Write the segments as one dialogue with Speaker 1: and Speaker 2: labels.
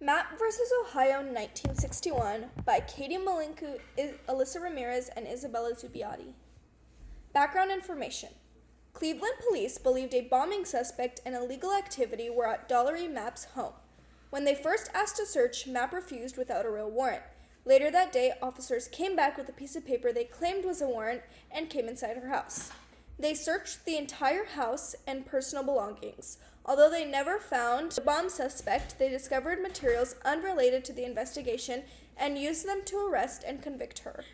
Speaker 1: Mapp v. Ohio, 1961, by Katie Malenko, Alyssa Ramirez, and Isabella Zubiotti. Background information. Cleveland police believed a bombing suspect and illegal activity were at Dollery Mapp's home. When they first asked to search, Mapp refused without a real warrant. Later that day, officers came back with a piece of paper they claimed was a warrant and came inside her house. They searched the entire house and personal belongings. Although they never found the bomb suspect, they discovered materials unrelated to the investigation and used them to arrest and convict her.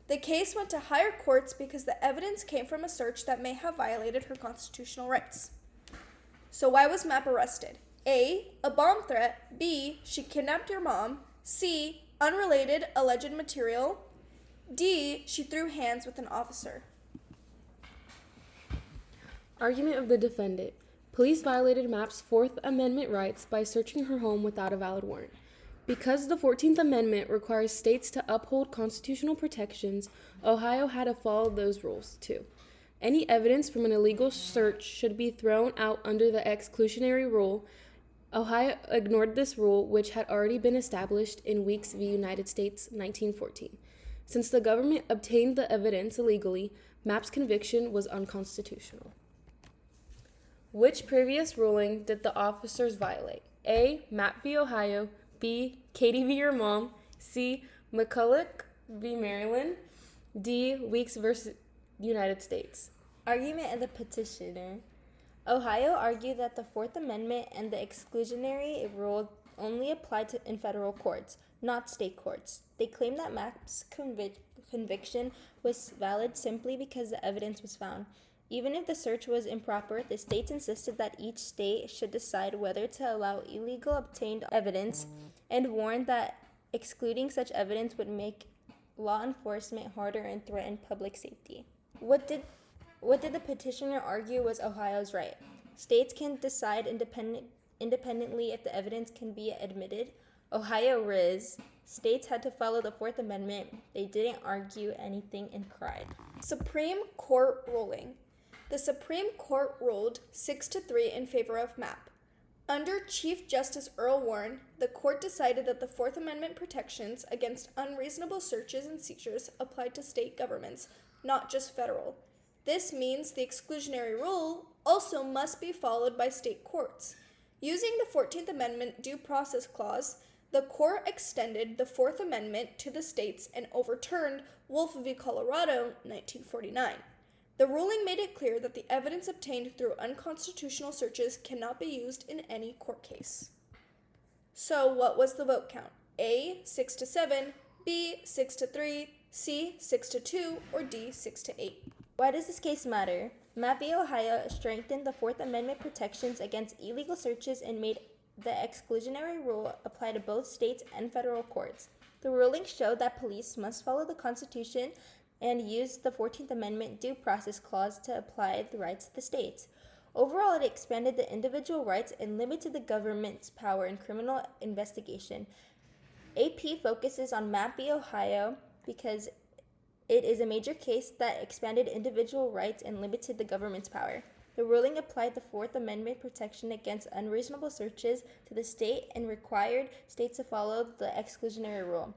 Speaker 1: The case went to higher courts because the evidence came from a search that may have violated her constitutional rights. So why was Mapp arrested? A. A bomb threat. B. She kidnapped your mom. C. Unrelated alleged material. D. She threw hands with an officer.
Speaker 2: Argument of the defendant. Police violated Mapp's Fourth Amendment rights by searching her home without a valid warrant. Because the 14th Amendment requires states to uphold constitutional protections, Ohio had to follow those rules, too. Any evidence from an illegal search should be thrown out under the exclusionary rule. Ohio ignored this rule, which had already been established in Weeks v. United States, 1914. Since the government obtained the evidence illegally, Mapp's conviction was unconstitutional. Which previous ruling did the officers violate? A. Mapp v. Ohio. B. Katie v. Your Mom. C. McCulloch v. Maryland. D. Weeks v. United States.
Speaker 3: Argument of the petitioner. Ohio argued that the Fourth Amendment and the exclusionary rule only applied in federal courts, not state courts. They claimed that Mapp's conviction was valid simply because the evidence was found. Even if the search was improper, the states insisted that each state should decide whether to allow illegal obtained evidence and warned that excluding such evidence would make law enforcement harder and threaten public safety. What did the petitioner argue was Ohio's right? States can decide independently if the evidence can be admitted. Ohio Riz. States had to follow the Fourth Amendment. They didn't argue anything and cried.
Speaker 1: Supreme Court ruling. The Supreme Court ruled 6-3 in favor of Mapp. Under Chief Justice Earl Warren, the court decided that the Fourth Amendment protections against unreasonable searches and seizures applied to state governments, not just federal. This means the exclusionary rule also must be followed by state courts. Using the 14th Amendment Due Process Clause, the court extended the Fourth Amendment to the states and overturned Wolf v. Colorado, 1949. The ruling made it clear that the evidence obtained through unconstitutional searches cannot be used in any court case. So what was the vote count? A. 6-7, B. 6-3, C. 6-2, or D. 6-8?
Speaker 3: Why does this case matter? Mapp v. Ohio strengthened the Fourth Amendment protections against illegal searches and made the exclusionary rule apply to both states and federal courts. The ruling showed that police must follow the Constitution and use the 14th Amendment Due Process Clause to apply the rights to the states. Overall, it expanded the individual rights and limited the government's power in criminal investigation. AP focuses on Mapp v. Ohio because it is a major case that expanded individual rights and limited the government's power. The ruling applied the Fourth Amendment protection against unreasonable searches to the state and required states to follow the exclusionary rule.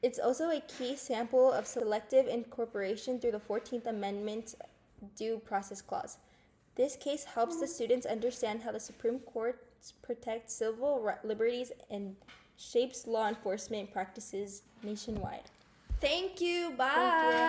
Speaker 3: It's also a key sample of selective incorporation through the 14th Amendment Due Process Clause. This case helps the students understand how the Supreme Court protects civil liberties and shapes law enforcement practices nationwide.
Speaker 1: Thank you. Bye.
Speaker 3: Thank you.